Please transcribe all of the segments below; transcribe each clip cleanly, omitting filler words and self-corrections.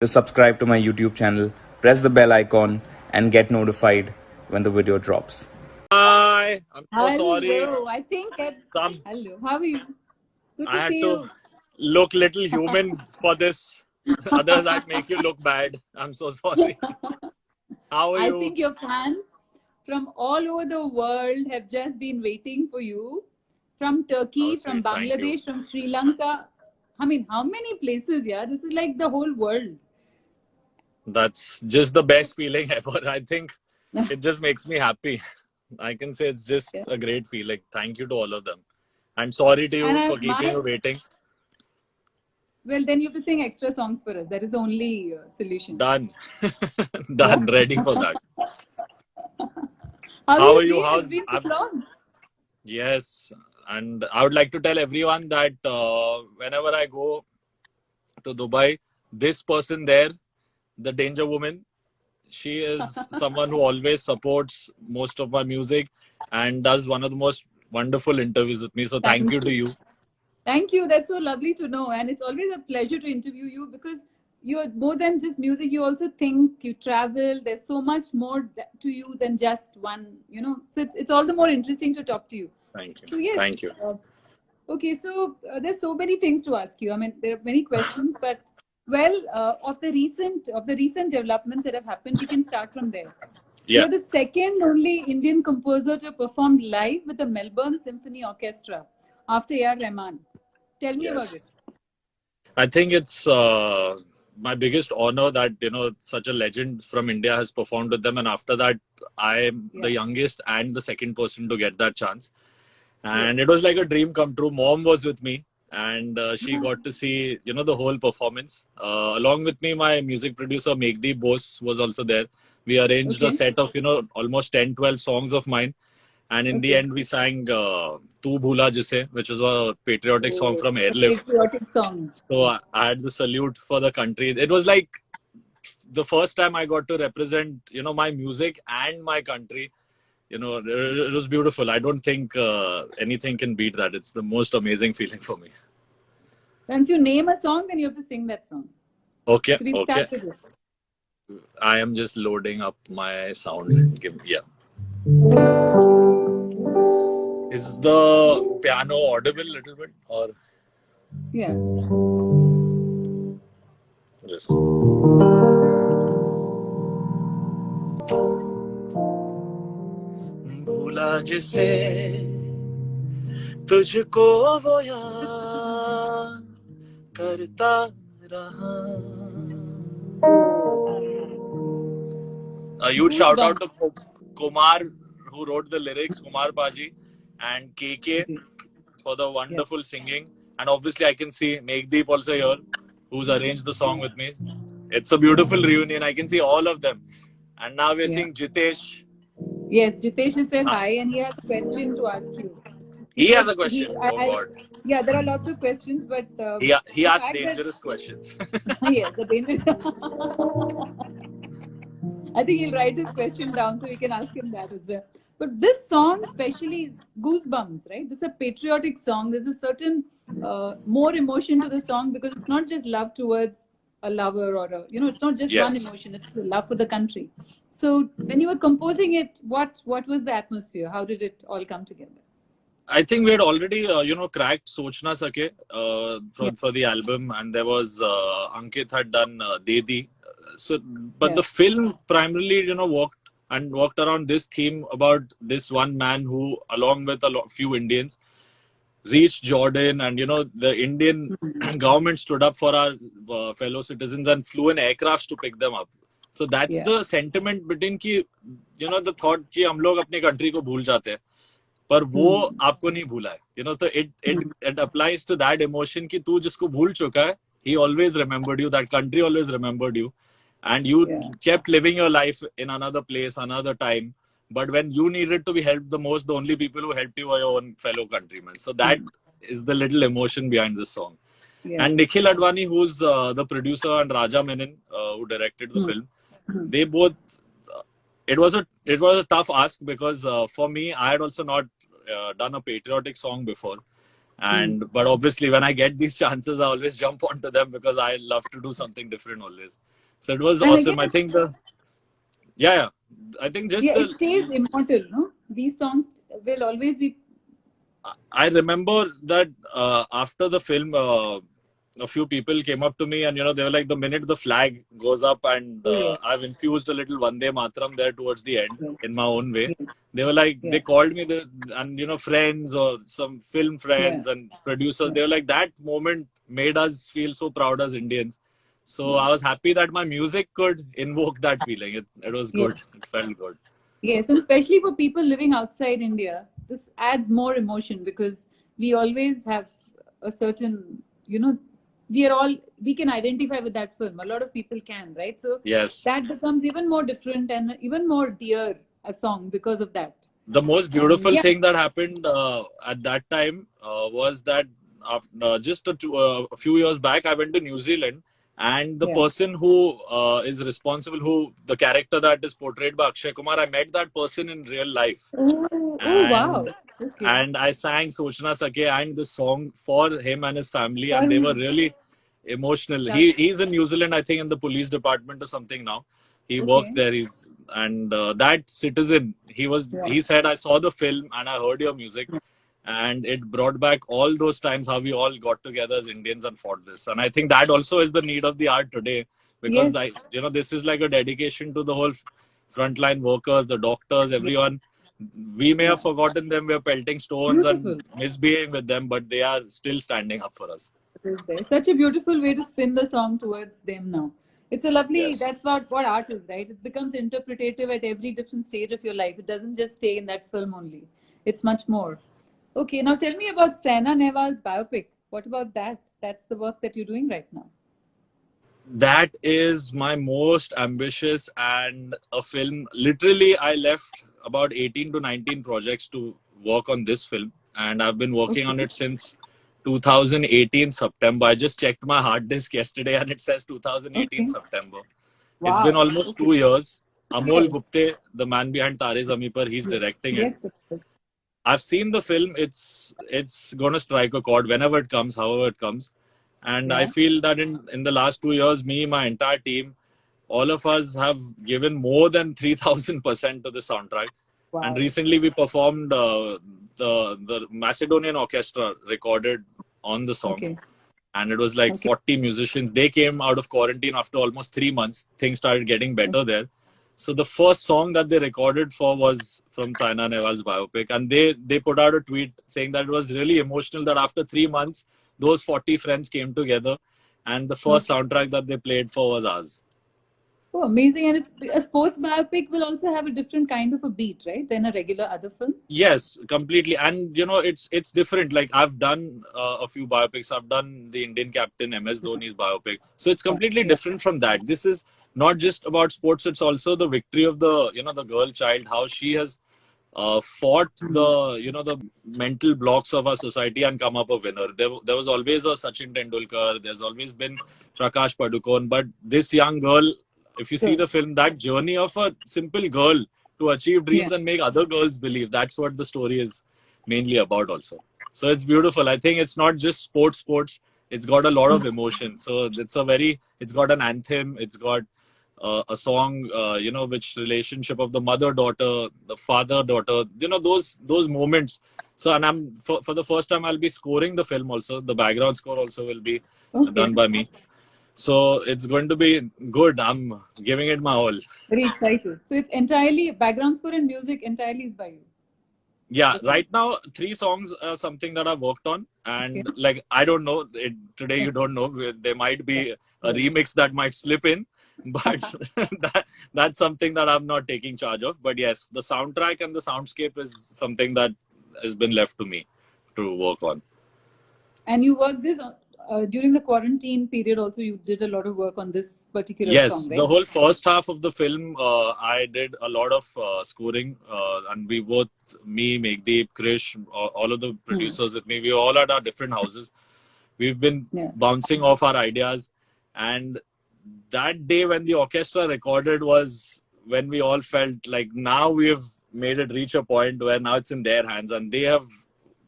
to subscribe to my YouTube channel, press the bell icon, and get notified when the video drops. Hi, I'm so sorry. Hello. I think. Some Hello. How are you? Good I to had see to you. look little human for this. Others I'd make you look bad. I'm so sorry. How are I you? think your fans from all over the world have just been waiting for you. From Oh, Turkey, from sweet. Thank you. Bangladesh, from Sri Lanka. I mean, how many places? Yeah, this is like the whole world. That's just the best feeling ever. I think it just makes me happy. I can say it's just Yeah. a great feeling. Thank you to all of them. And sorry to And you for keeping you waiting. well, then you have to sing extra songs for us. That is the only solution. Done. Yeah. Done. Ready for that. How have How you are you? been? It's been so long. Yes. And I would like to tell everyone that whenever I go to Dubai, this person there, the Danger Woman, she is someone who always supports most of my music and does one of the most wonderful interviews with me. So thank you Thank to you. you. Thank you. That's so lovely to know. And it's always a pleasure to interview you because you're more than just music. You also think, you travel. There's so much more to you than just one. So it's all the more interesting to talk to you. Thank you. So, yes. Thank you. Okay. So, there's so many things to ask you. I mean, there are many questions, but well, of the recent developments that have happened, we can start from there. Yeah. You're the second only Indian composer to perform live with the Melbourne Symphony Orchestra after A.R. Rahman. Tell me about Yes. it. I think it's my biggest honor that such a legend from India has performed with them, and after that, I'm the youngest and the second person to get that chance. And it was like a dream come true. Mom was with me, and she got to see the whole performance. Along with me, my music producer Megdeep Bose was also there. We arranged a set of almost 10-12 songs of mine, and in the end we sang "Tu Bhula Jise," which was a patriotic song from A Airlift. patriotic song. So I had the salute for the country. It was like the first time I got to represent my music and my country. It was beautiful. I don't think anything can beat that. It's the most amazing feeling for me. Once you name a song, then you have to sing that song. Okay. So we'll Okay. start with this. I am just loading up my sound. Yeah. Is the piano audible a little bit or? Yeah. Just. भूला जिसे तुझको वो याद करता रहा. You'd shout out to Kumar, who wrote the lyrics, Kumar Baji, and KK for the wonderful singing. And obviously, I can see Megdeep also here, who's arranged the song with me. It's a beautiful reunion. I can see all of them. And now we're seeing Jitesh. Yes, Jitesh has said hi, and he has a question to ask you. He has a question. Oh God. Yeah, there are lots of questions, but He asks dangerous questions. yes, the dangerous. I think he'll write his question down so we can ask him that as well. But this song, especially, is Goosebumps, right? It's a patriotic song. There's a certain more emotion to the song because it's not just love towards a lover or it's not just one emotion. It's the love for the country. So when you were composing it, what was the atmosphere? How did it all come together? I think we had already, cracked Soch Na Sake for the album, and there was Ankit had done Dedi. But the film primarily, walked around this theme about this one man who, along with few Indians, reached Jordan, and the Indian government stood up for our fellow citizens and flew in aircrafts to pick them up. So that's the sentiment between the thought कि हम लोग अपने country को भूल जाते हैं. पर वो आपको नहीं भूला है तो it applies to that emotion कि तू जिसको भूल चुका है he always remembered you, that country always remembered you, and you kept living your life in another place, another time, but when you needed to be helped the most, the only people who helped you were your own fellow countrymen. So that is the little emotion behind this song. And Nikhil Advani, who's the producer, and Raja Menon, who directed the film, they both it was a tough ask because for me, I had also not done a patriotic song before, And but obviously, when I get these chances, I always jump onto them because I love to do something different always. So it was And awesome. again, I think yeah. I think just it stays immortal, no? These songs will always be. I remember that after the film, a few people came up to me and they were like, the minute the flag goes up, and Oh, yeah. I've infused a little Vande Mataram there towards the end Yeah. in my own way. Yeah. They were like, Yeah. they called me and friends or some film friends and producers. Yeah. They were like, that moment made us feel so proud as Indians. So I was happy that my music could invoke that feeling. It was good. Yes. It felt good. Yes, and especially for people living outside India, this adds more emotion because we always have a certain, we can identify with that film. A lot of people can, right? So Yes. that becomes even more different and even more dear a song because of that. The most beautiful yeah. thing that happened at that time was that after, just a few years back, I went to New Zealand, and the Yeah. person who is responsible, who the character that is portrayed by Akshay Kumar, I met that person in real life. Oh, wow. Okay. And I sang Sochna Sake and the song for him and his family, and they were really emotional. He's in New Zealand, I think, in the police department or something now. He works there. And that citizen, he said, I saw the film and I heard your music, and it brought back all those times how we all got together as Indians and fought this. And I think that also is the need of the art today, because this is like a dedication to the whole frontline workers, the doctors, everyone. We may have forgotten them, we're pelting stones and misbehaving with them, but they are still standing up for us. Such a beautiful way to spin the song towards them now. It's a lovely, that's what art is, right? It becomes interpretative at every different stage of your life. It doesn't just stay in that film only. It's much more. Okay, now tell me about Saina Nehwal's biopic. What about that? That's the work that you're doing right now. That is my most ambitious and a film. Literally, I left about 18 to 19 projects to work on this film. And I've been working on it since 2018 September. I just checked my hard disk yesterday and it says 2018 September. Wow. It's been almost 2 years. Amol Gupte, the man behind Tare Zameen Par, he's directing it. I've seen the film. It's going to strike a chord whenever it comes, however it comes. And I feel that in the last 2 years, me, my entire team, all of us have given more than 3,000% to the soundtrack. Wow. And recently we performed the Macedonian orchestra recorded on the song. And it was like 40 musicians. They came out of quarantine after almost 3 months. Things started getting better there. So the first song that they recorded for was from Saina Nehwal's biopic. And they put out a tweet saying that it was really emotional that after 3 months, those 40 friends came together and the first soundtrack that they played for was ours. Oh, amazing. And it's a sports biopic will also have a different kind of a beat, right, than a regular other film? Yes, completely. And, it's different. Like, I've done a few biopics. I've done the Indian captain, MS Dhoni's biopic. So it's completely different from that. This is not just about sports. It's also the victory of the girl child, how she has fought the mental blocks of our society and come up a winner. There was always a Sachin Tendulkar. There's always been Prakash Padukone. But this young girl, if you see the film, that journey of a simple girl to achieve dreams and make other girls believe, that's what the story is mainly about also. So it's beautiful. I think it's not just sports. It's got a lot of emotion. So it's got an anthem. It's got a song, which relationship of the mother-daughter, the father-daughter, those moments. So, and for the first time, I'll be scoring the film also. The background score also will be done by me. So it's going to be good. I'm giving it my all. Very excited. So it's entirely background score and music entirely is by you. Yeah, right now 3 songs are something that I've worked on, and like I don't know today. You don't know. There might be a remix that might slip in, but that's something that I'm not taking charge of. But yes, the soundtrack and the soundscape is something that has been left to me to work on. And you worked this during the quarantine period also. You did a lot of work on this particular song, right? The whole first half of the film, I did a lot of scoring, and we both, me, Megdeep, Krish, all of the producers with me, we all at our different houses. We've been bouncing off our ideas, and that day when the orchestra recorded was when we all felt like now we have made it reach a point where now it's in their hands, and they have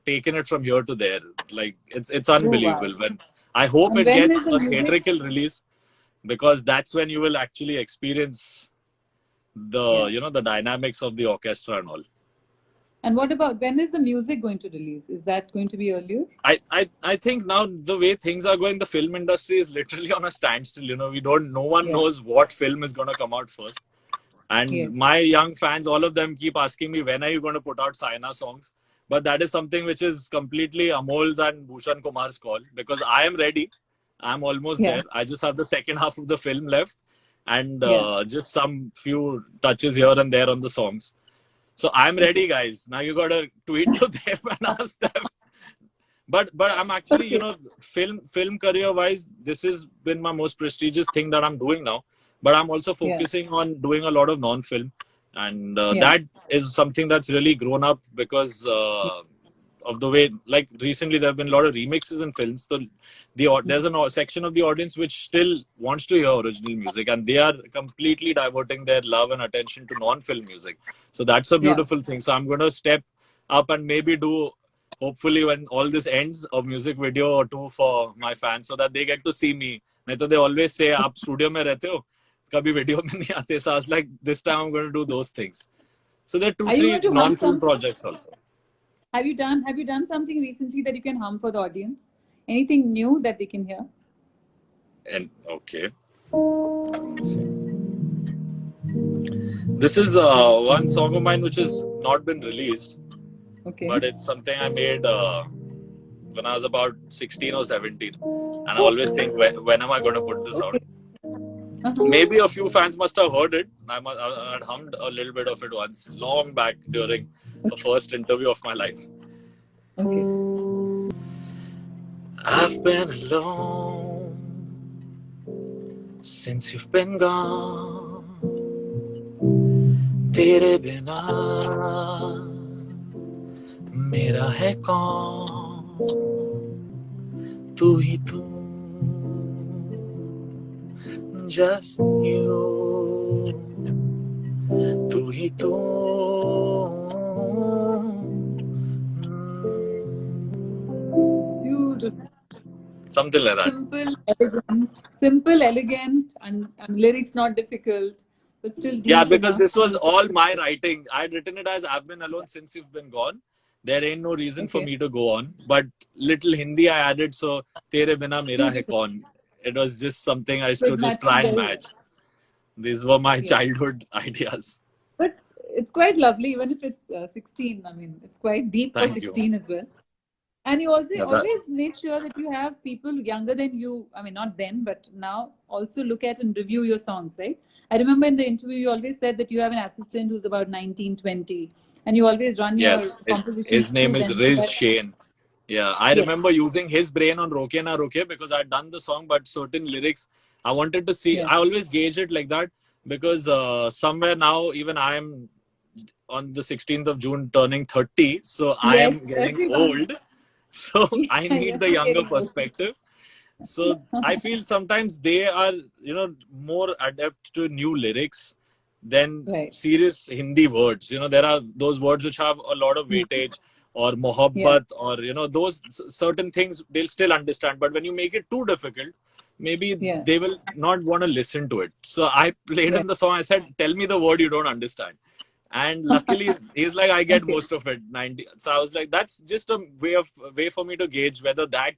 taken it from here to there. Like it's Oh, wow. unbelievable. When I hope And it when gets is the a music? theatrical release, because that's when you will actually experience the Yeah. the dynamics of the orchestra and all. And what about when is the music going to release? Is that going to be earlier? I think now the way things are going, the film industry is literally on a standstill. No one Yeah. knows what film is going to come out first. And Yes. my young fans, all of them keep asking me, when are you going to put out Saina songs? But that is something which is completely Amol's and Bhushan Kumar's call, because I am ready. I'm almost Yeah. there. I just have the second half of the film left, and Yeah. just some few touches here and there on the songs. So I'm ready, guys. Now you got to tweet to them and ask them. But I'm actually, Okay. film career wise, this has been my most prestigious thing that I'm doing now. But I'm also Yeah. focusing on doing a lot of non-film, and Yeah. that is something that's really grown up because of the way, like recently there have been a lot of remixes in films. So there's a section of the audience which still wants to hear original music, and they are completely diverting their love and attention to non-film music. So that's a Yeah. beautiful thing. So I'm going to step up and maybe do, hopefully when all this ends, a music video or two for my fans so that they get to see me. नहीं तो they always say आप studio में रहते हो, कभी video में नहीं आते. So I was like, this time I'm going to do those things. So there are Are you 2-3 going to hum non-film some? projects also. Have you done something recently that you can hum for the audience? Anything new that they can hear? And okay, let's see. This is one song of mine which has not been released, Okay. but it's something I made when I was about 16 or 17. And I always think, when am I going to put this out? Uh-huh. Maybe a few fans must have heard it. I had hummed a little bit of it once, long back during the first interview of my life. Okay. I've been alone since you've been gone. तेरे बिना मेरा है कौन, तू ही तू, just you, तू ही तू. Beautiful. Something like that. Simple, elegant, and lyrics not difficult, but still deep Yeah, because enough. this was all my writing. I had written it as I've been alone since you've been gone. There ain't no reason for Okay. me to go on. But little Hindi I added, so Tere Bina Mera Hai Kaun. It was just something I used to It just matches try and very well. match. These were my Yeah. childhood ideas. But it's quite lovely, even if it's 16. I mean, it's quite deep for Thank you. 16 as well. And you also Yeah, that- always make sure that you have people younger than you. I mean, not then, but now also look at and review your songs, right? I remember in the interview, you always said that you have an assistant who's about 19, 20, and you always run Yes, your compositions. his name through is them. Riz Shane. Yeah, I Yes. remember using his brain on Roke Na Roke because I'd done the song, but certain lyrics I wanted to see. Yeah. I always gauge it like that because somewhere now, even I am on the 16th of June turning 30, so I am Yes, getting everyone. old. So I Yeah, need yes, the younger getting old. perspective. So I feel sometimes they are, more adept to new lyrics than Right. serious Hindi words. There are those words which have a lot of weightage, or mohabbat, or those certain things they'll still understand. But when you make it too difficult, maybe Yeah. they will not want to listen to it. So I played Right. him the song. I said, "Tell me the word you don't understand." And luckily, he's like, "I get Okay. most of it." 90. So I was like, "That's just a way for me to gauge whether that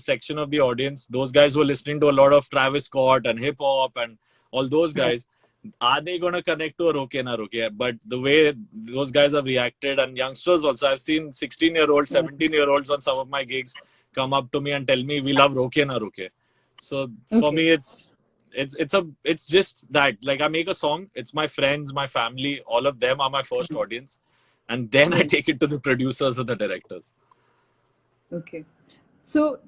section of the audience, those guys who are listening to a lot of Travis Scott and hip hop and all those guys, are they going to connect to a Roke Na Roke?" But the way those guys have reacted, and youngsters also, I've seen 16-year-olds, 17-year-olds on some of my gigs come up to me and tell me, "We love Roke Na Roke." So for Okay. me, it's just that, like, I make a song, it's my friends, my family, all of them are my first audience, and then I Yes. take it to the producers or the directors. Okay. So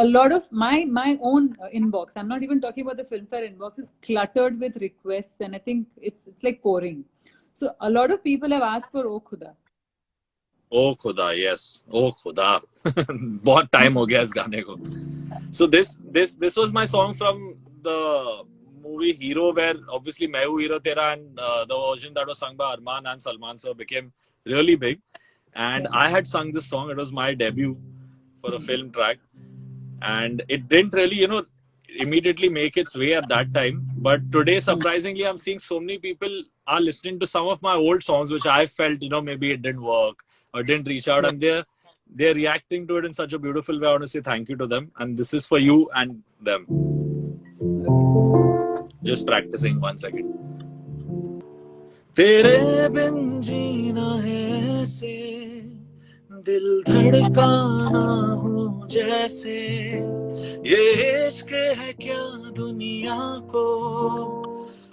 a lot of my own inbox, I'm not even talking about the Filmfare inbox, is cluttered with requests, and I think it's like pouring. So a lot of people have asked for O Khuda. Oh Khuda, yes. Oh Khuda. बहुत time हो गया इस गाने को. So this was my song from the movie Hero, where obviously मैं हूँ hero तेरा, and the version that was sung by Arman and Salman sir became really big. and Yeah. I had sung this song. It was my debut for a film track, and it didn't really, immediately make its way at that time. But today, surprisingly, I'm seeing so many people are listening to some of my old songs, which I felt, maybe it didn't work or didn't reach out, and they're reacting to it in such a beautiful way. I want to say thank you to them, and this is for you and them. Just practicing 1 second. तेरे बिन जीना है ऐसे, दिल धड़काना हो जैसे, ये इश्क है क्या दुनिया को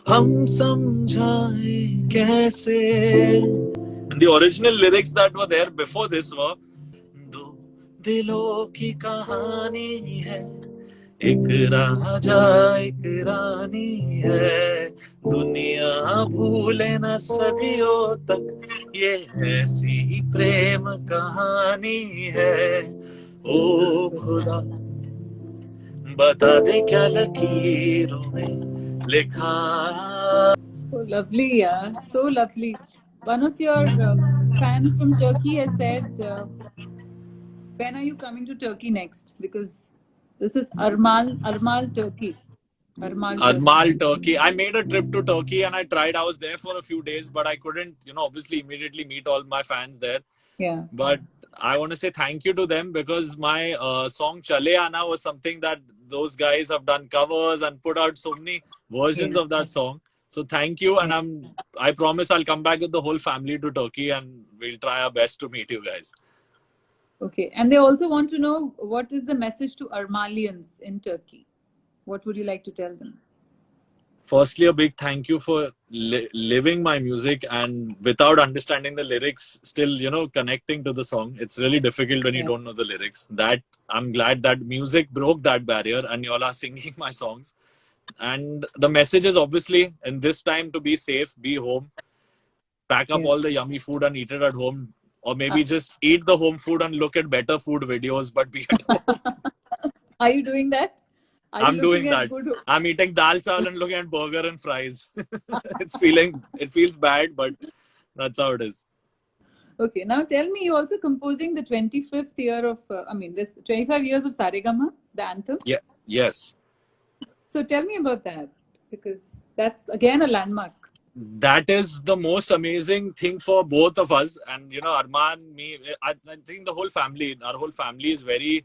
हम समझाए कैसे. And the original lyrics that were there before this were, दो दिलों की कहानी है, एक राजा एक रानी है, दुनिया भूले न सदियों तक ये ऐसी ही प्रेम कहानी है. ओ खुदा बता दे क्या लकीरों में लिखा. So lovely, yeah. So lovely. One of your fans from Turkey has said, when are you coming to Turkey next? Because this is Armal, Turkey. Armal, Turkey. I made a trip to Turkey and I tried. I was there for a few days, but I couldn't, obviously immediately meet all my fans there. Yeah. But I want to say thank you to them, because my song Chale Aana was something that those guys have done covers and put out so many versions of that song. So thank you, and I promise I'll come back with the whole family to Turkey, and we'll try our best to meet you guys. Okay. And they also want to know, what is the message to Armalians in Turkey? What would you like to tell them? Firstly, a big thank you for living my music, and without understanding the lyrics, still, connecting to the song. It's really difficult when you don't know the lyrics. That I'm glad that music broke that barrier and you all are singing my songs. And the message is obviously, in this time, to be safe, be home, pack up all the yummy food and eat it at home, or maybe just eat the home food and look at better food videos, but be at home. Are you doing that? I'm doing that. I'm eating dal chawal and looking at burger and fries. It feels bad, but that's how it is. Okay, now tell me, you're also composing the 25th year of, this 25 years of Saregama, the anthem. Yeah. Yes. So tell me about that, because that's again a landmark. That is the most amazing thing for both of us. And, Arman, me, I think our whole family is very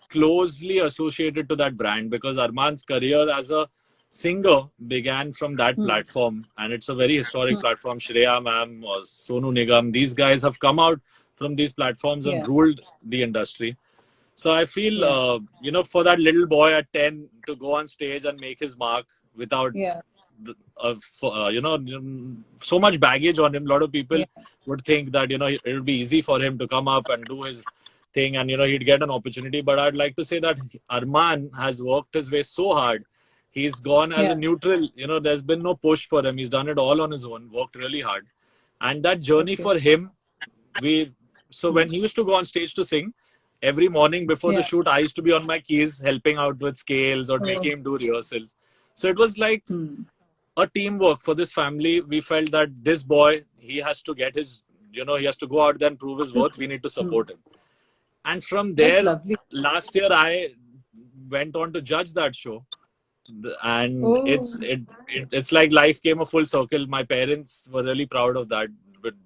closely associated to that brand, because Arman's career as a singer began from that platform, and it's a very historic platform. Shreya ma'am or Sonu Nigam, these guys have come out from these platforms and ruled the industry. So I feel, for that little boy at 10 to go on stage and make his mark without, so much baggage on him. A lot of people would think that, it would be easy for him to come up and do his thing and, he'd get an opportunity. But I'd like to say that Arman has worked his way so hard. He's gone as a neutral, there's been no push for him. He's done it all on his own, worked really hard. And that journey for him, when he used to go on stage to sing, every morning before the shoot, I used to be on my keys helping out with scales or making him do rehearsals. So it was like a teamwork for this family. We felt that this boy, he has to get his, he has to go out there and prove his worth. We need to support him. And from there, last year, I went on to judge that show. And it's like life came a full circle. My parents were really proud of that.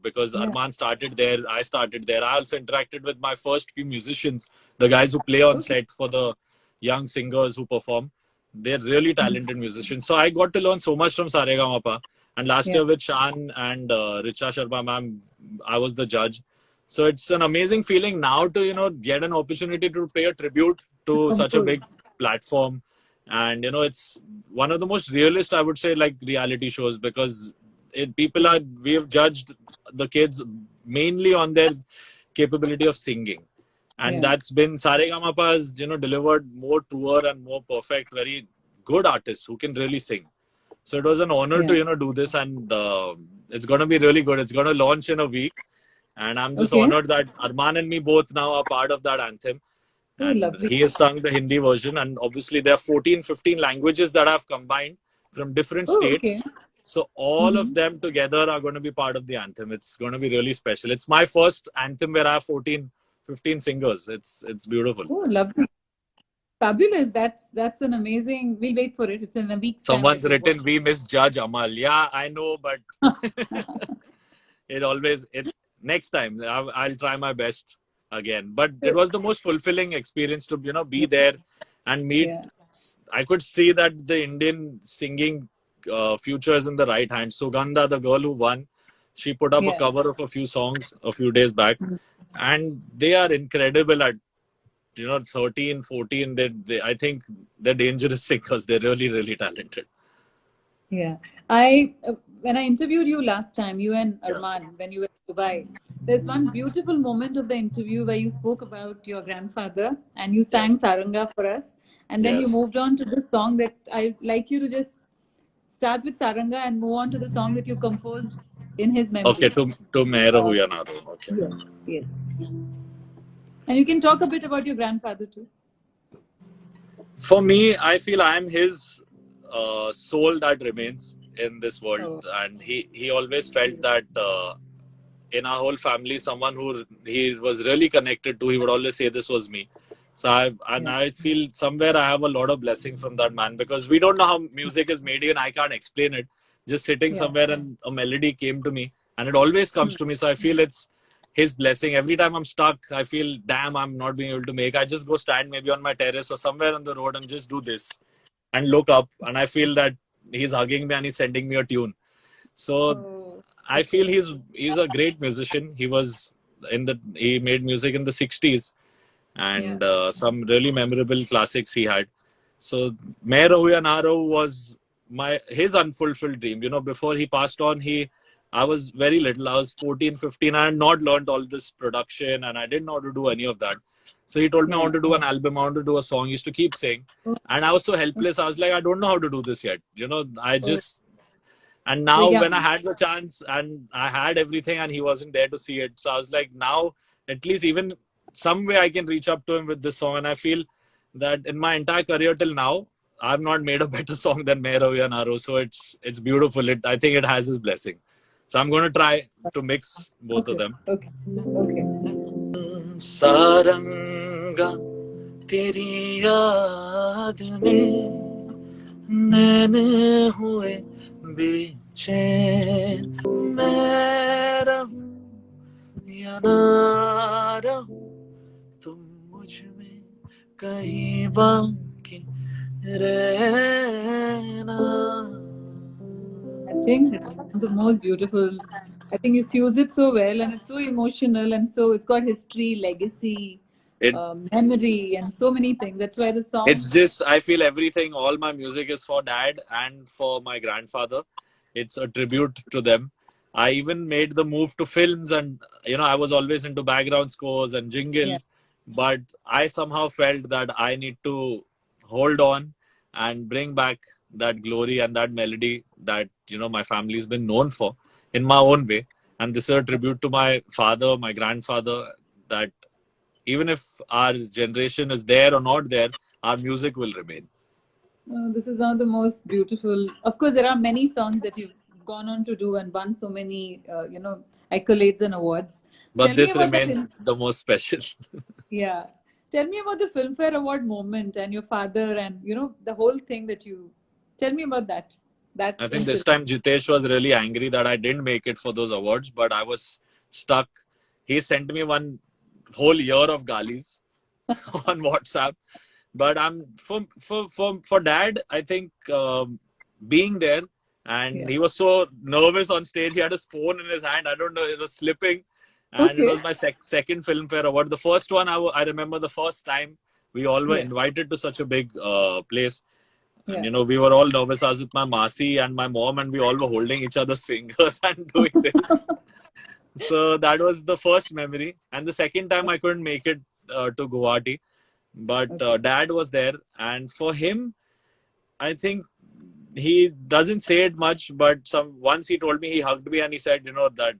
Because Arman started there, I started there. I also interacted with my first few musicians, the guys who play on set for the young singers who perform. They're really talented musicians. So I got to learn so much from Saregama. And last year with Shan and Richa Sharma ma'am, I was the judge. So it's an amazing feeling now to, get an opportunity to pay a tribute to such a big platform. And, it's one of the most realist, I would say, like reality shows, because we have judged the kids mainly on their capability of singing. And that's been, Saregama has, delivered more truer and more perfect, very good artists who can really sing. So it was an honor to, do this, and it's going to be really good. It's going to launch in a week. And I'm just honored that Arman and me both now are part of that anthem. And he has sung the Hindi version. And obviously there are 14, 15 languages that I've combined from different states. So all of them together are going to be part of the anthem. It's going to be really special. It's my first anthem where I have 14, 15 singers. It's beautiful. Oh, lovely. Fabulous. That's an amazing. We'll wait for it. It's in a week's time. Someone's written, "We miss Judge Amal." Yeah, I know, but next time I'll try my best again. But it was the most fulfilling experience to be there and meet. Yeah. I could see that the Indian singing future is in the right hand. Sugandha, the girl who won, she put up a cover of a few songs a few days back, and they are incredible at 13, 14. I think they're dangerous singers. They're really, really talented. Yeah. When I interviewed you last time, you and Arman, when you were in Dubai, there's one beautiful moment of the interview where you spoke about your grandfather and you sang Saranga for us. And then you moved on to the song that I'd like you to just start with Saranga and move on to the song that you composed in his memory. Okay, to Mera Huya Na Do. Okay. Yes. And you can talk a bit about your grandfather too. For me, I feel I am his soul that remains in this world. And he always felt that in our whole family, someone who he was really connected to, he would always say this was me. So I feel somewhere I have a lot of blessing from that man, because we don't know how music is made and I can't explain it. Just sitting somewhere and a melody came to me, and it always comes to me. So I feel it's his blessing. Every time I'm stuck, I feel, damn, I'm not being able to make. I just go stand maybe on my terrace or somewhere on the road and just do this and look up, and I feel that he's hugging me and he's sending me a tune. So I feel he's a great musician. He made music in the 60s. And some really memorable classics he had. So Main Rahu Ya Na Rahu was his unfulfilled dream. Before he passed on, I was very little. I was 14, 15. I had not learned all this production and I didn't know how to do any of that. So he told me I want to do an album, I want to do a song. He used to keep saying. And I was so helpless. I was like, I don't know how to do this yet. And now when I had the chance and I had everything and he wasn't there to see it. So I was like, now at least even some way I can reach up to him with this song. And I feel that in my entire career till now, I've not made a better song than Main Rahu Ya Na Rahu. So it's beautiful. I think it has his blessing. So I'm going to try to mix both of them. Okay. Saranga teri yaad mein naine hue bechain main rahu ya na rahu तुम मुझ में कहीं बाकी रहना. I think it's the most beautiful. I think you fuse it so well, and it's so emotional, and so it's got history, legacy, memory, and so many things. That's why the song. It's just, I feel everything. All my music is for Dad and for my grandfather. It's a tribute to them. I even made the move to films, and I was always into background scores and jingles. But I somehow felt that I need to hold on and bring back that glory and that melody that, my family's been known for in my own way. And this is a tribute to my father, my grandfather, that even if our generation is there or not there, our music will remain. This is one of the most beautiful. Of course, there are many songs that you've gone on to do and won so many, accolades and awards. But this remains the most special. Yeah. Tell me about the Filmfare Award moment and your father and, the whole thing that you... Tell me about that. I think this time Jitesh was really angry that I didn't make it for those awards, but I was stuck. He sent me one whole year of galis on WhatsApp. But for Dad, I think being there, and he was so nervous on stage. He had his phone in his hand. I don't know, it was slipping. And it was my second Filmfare Award. The first one, I remember the first time we all were invited to such a big place. And, we were all nervous. I was with my Masi and my mom, and we all were holding each other's fingers and doing this. So that was the first memory. And the second time I couldn't make it to Guwahati. But Dad was there. And for him, I think he doesn't say it much, but once he told me, he hugged me and he said, that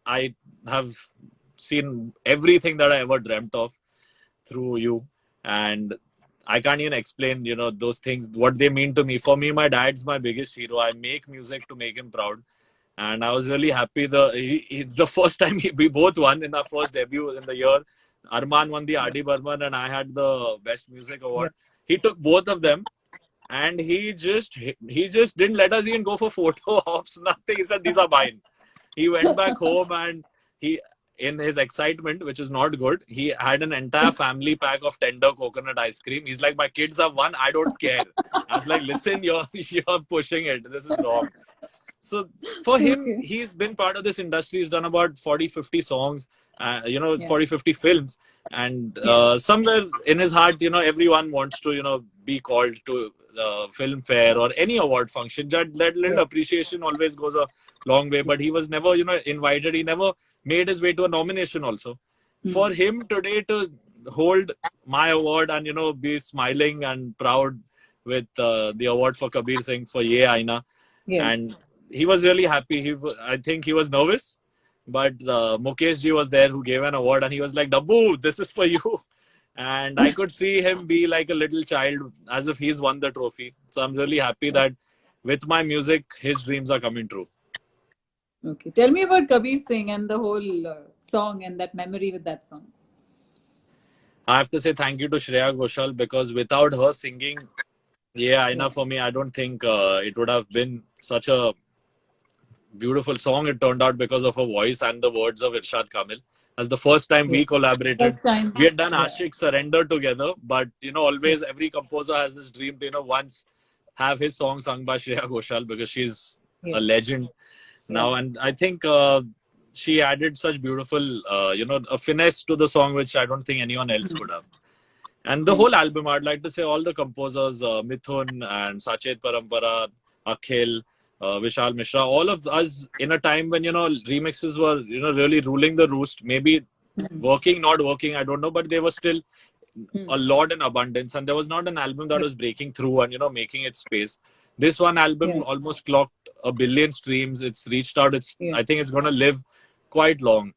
I have seen everything that I ever dreamt of through you. And I can't even explain, you know, those things, what they mean to me. For me, my dad's my biggest hero. I make music to make him proud. And I was really happy. The first time we both won in our first debut in the year. Arman won the R.D. Burman and I had the Best Music Award. He took both of them. And he just didn't let us even go for photo ops, nothing. He said, these are mine. He went back home and he, in his excitement, which is not good, he had an entire family pack of tender coconut ice cream. He's like, my kids have won, I don't care. I was like, listen, you're pushing it. This is wrong. So for him, he's been part of this industry. He's done about 40, 50 songs, 40, 50 films. And somewhere in his heart, you know, everyone wants to, you know, be called to film fair or any award function. That little appreciation always goes a long way. But he was never, you know, invited. He never made his way to a nomination also. For him today to hold my award and, you know, be smiling and proud with the award for Kabir Singh for Ye Aina. And he was really happy. I think he was nervous. But Mukesh ji was there who gave an award and he was like, Dabbu, this is for you. And I could see him be like a little child as if he's won the trophy. So I'm really happy that with my music, his dreams are coming true. Okay. Tell me about Kabir Singh and the whole song and that memory with that song. I have to say thank you to Shreya Ghoshal because without her singing Ye Aina for me, I don't think it would have been such a beautiful song. It turned out because of her voice and the words of Irshad Kamil. As the first time we collaborated, we had done Ashik Surrender together. But, you know, always every composer has this dream to, you know, once have his song sung by Shreya Ghoshal because she's a legend now. And I think she added such beautiful, you know, a finesse to the song, which I don't think anyone else could have. And the whole album, I'd like to say all the composers, Mithun and Sachet Parampara, Akhil, Vishal Mishra, all of us in a time when, you know, remixes were, you know, really ruling the roost, maybe working, not working, I don't know, but they were still a lot in abundance. And there was not an album that was breaking through and, you know, making its space. This one album almost clocked 1 billion streams. It's reached out. I think it's going to live quite long.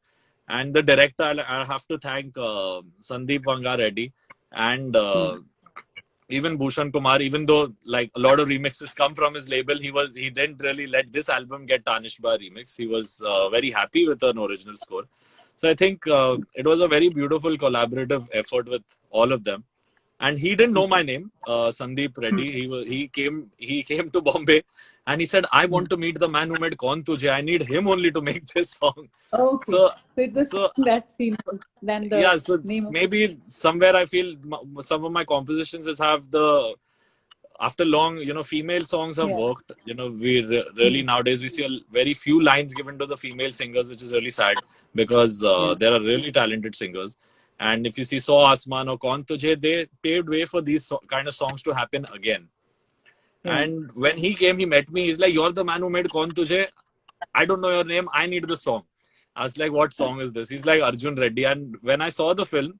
And the director, I have to thank Sandeep Vanga Reddy and even Bhushan Kumar, even though like a lot of remixes come from his label, he didn't really let this album get tarnished by a remix. He was very happy with an original score. So I think it was a very beautiful collaborative effort with all of them. And he didn't know my name, Sandeep Reddy. He came to Bombay and he said, I want to meet the man who made Kaun Tujhe. I need him only to make this song. Okay. So it's that he knows than the name of maybe somewhere I feel some of my compositions have after long, you know, female songs have worked. You know, we really nowadays we see a very few lines given to the female singers, which is really sad because there are really talented singers. And if you see So Asman or Kaun Tujhe, they paved way for these kind of songs to happen again. And when he came, he met me. He's like, you're the man who made Kaun Tujhe. I don't know your name. I need the song. I was like, what song is this? He's like, Arjun Reddy. And when I saw the film,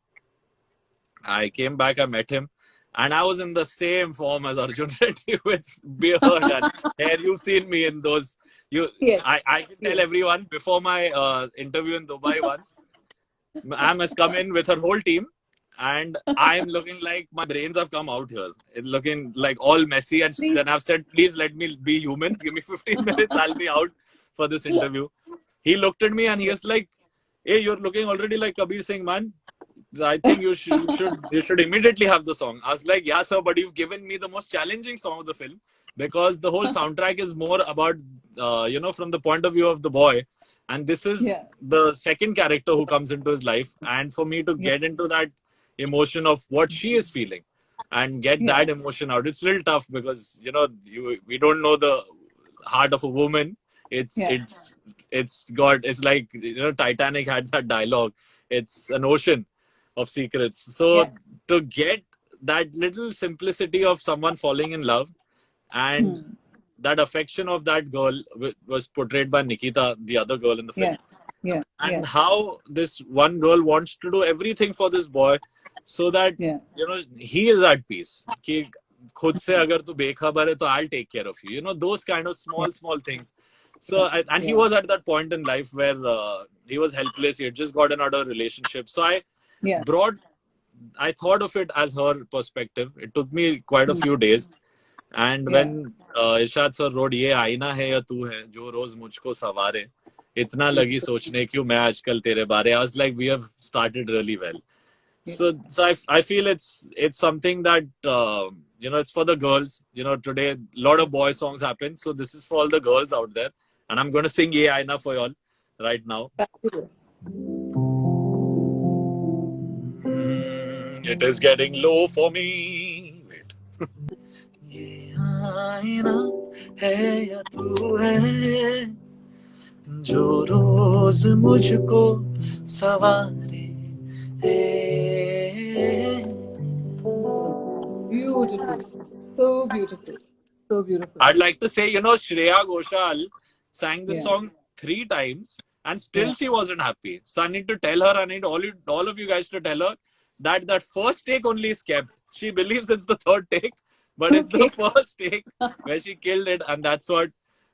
I came back, I met him. And I was in the same form as Arjun Reddy with beard and hair. You've seen me in those. I can tell everyone before my interview in Dubai once, Am has come in with her whole team and I am looking like my brains have come out here. It's looking like all messy. And then I've said, please let me be human. Give me 15 minutes. I'll be out for this interview. He looked at me and he was like, hey, you're looking already like Kabir Singh, man. I think you should immediately have the song. I was like, yeah, sir, but you've given me the most challenging song of the film because the whole soundtrack is more about, you know, from the point of view of the boy. And this is the second character who comes into his life. And for me to get into that emotion of what she is feeling and get that emotion out, it's a little tough because, you know, we don't know the heart of a woman. It's like, you know, Titanic had that dialogue. It's an ocean of secrets. So to get that little simplicity of someone falling in love and that affection of that girl was portrayed by Nikita, the other girl in the film. And how this one girl wants to do everything for this boy so that, you know, he is at peace. Ki khud se agar tu bekhabar hai, to I'll take care of you. You know, those kind of small things. So, and he was at that point in life where he was helpless. He had just gotten out of a relationship. So I brought I thought of it as her perspective. It took me quite a few days. And Yeah. when Irshad sir wrote ये आईना है या तू है जो रोज मुझको सवारे इतना लगी सोचने क्यों मैं आजकल तेरे बारे, I was like, we have started really well. So I feel it's something that it's for the girls. Today a lot of boy songs happen, so this is for all the girls out there, and I'm going to sing Ye Aina for y'all right now. Fabulous. It is getting low for me. Wait. ये आईना है या तू है जो रोज मुझको सवारे Beautiful. So beautiful. So beautiful. I'd like to say, Shreya Ghoshal sang this Yeah. song 3 times and still Yeah. she wasn't happy. So I need to tell her, I need all of you guys to tell her that first take only is kept. She believes it's the third take, but it's the first take where she killed it, and that's what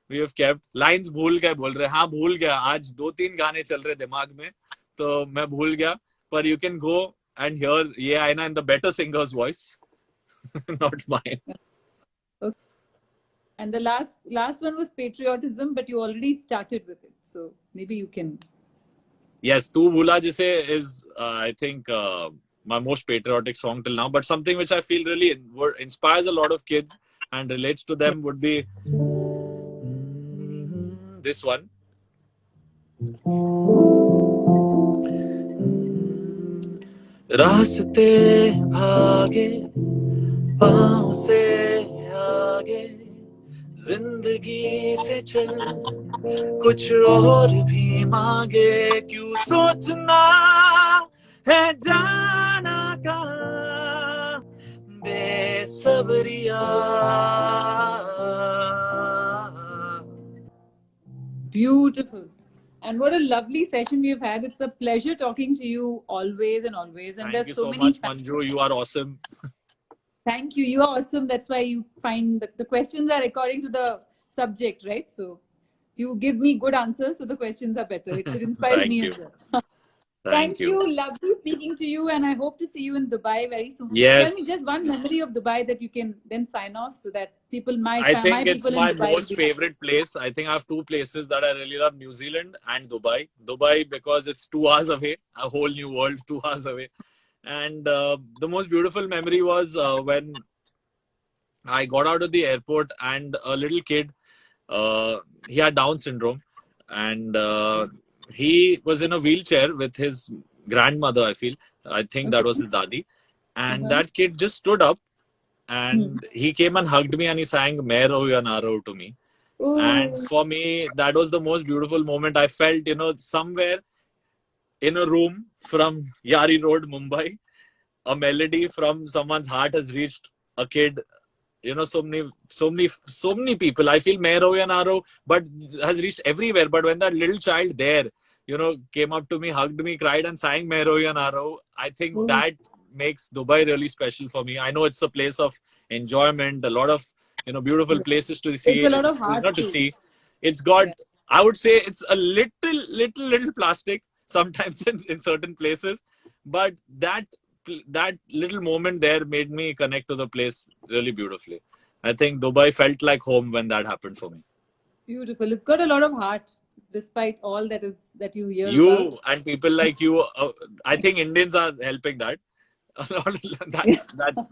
we have kept. Lines भूल गए बोल रहे, हाँ भूल गया, आज 2-3 गाने चल रहे दिमाग में, तो मैं भूल गया. But you can go and hear Ye Aina in the better singer's voice, not mine. Okay. And the last one was patriotism, but you already started with it, so maybe you can. Yes, Tu Bhula Jise is, I think, my most patriotic song till now. But something which I feel really inspires a lot of kids and relates to them would be this one. रास्ते भागे पाँव से आगे जिंदगी से चल कुछ और भी मांगे क्यों सोचना है जाना कहाँ Besabriyaan. Beautiful. And what a lovely session we've had. It's a pleasure talking to you always and always. And Thank there's you so so many much, Manju. You are awesome. Thank you. You are awesome. That's why you find the questions are according to the subject, right? So you give me good answers, so the questions are better. It inspires Thank me you. as well. Thank you. Lovely speaking to you, and I hope to see you in Dubai very soon. Yes. Tell me just one memory of Dubai that you can then sign off, so that people might. I think it's people my in Dubai most favorite place. I think I have 2 places that I really love: New Zealand and Dubai. Dubai because it's 2 hours away, a whole new world, 2 hours away. And the most beautiful memory was when I got out of the airport and a little kid, he had Down syndrome, and he was in a wheelchair with his grandmother, I think that was his dadi. And that kid just stood up and he came and hugged me and he sang Main Raho Ya Na Raho to me. Ooh. And for me, that was the most beautiful moment. I felt, somewhere in a room from Yari Road, Mumbai, a melody from someone's heart has reached a kid. So many people. I feel Main Raho Ya Na Raho, but has reached everywhere. But when that little child there, came up to me, hugged me, cried, and sang Main Raho Ya Na Raho, I think that makes Dubai really special for me. I know it's a place of enjoyment, a lot of beautiful places to see. It's a lot of heart not to too. see. It's got. I would say it's a little plastic sometimes in certain places, but that little moment there made me connect to the place really beautifully. I think Dubai felt like home when that happened for me. Beautiful. It's got a lot of heart, despite all that you hear. You and people like you, I think Indians are helping that.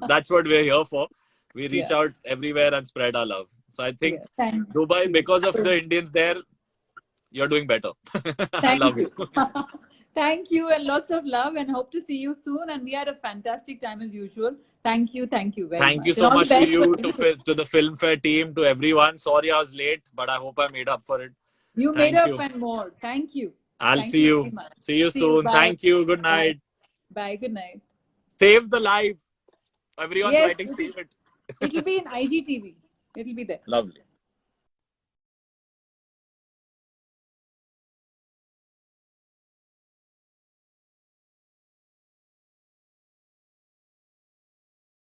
That's what we're here for. We reach out everywhere and spread our love. So I think Dubai, because of the Indians there, you're doing better. I love you. Thank you, and lots of love, and hope to see you soon. And we had a fantastic time as usual. Thank you very much. Thank you so much to you, to the Filmfare team, to everyone. Sorry I was late, but I hope I made up for it. You made up and more. Thank you. I'll see you. See you soon. Thank you. Good night. Bye. Good night. Save the live. Everyone's writing save it. It'll be in IGTV. It'll be there. Lovely.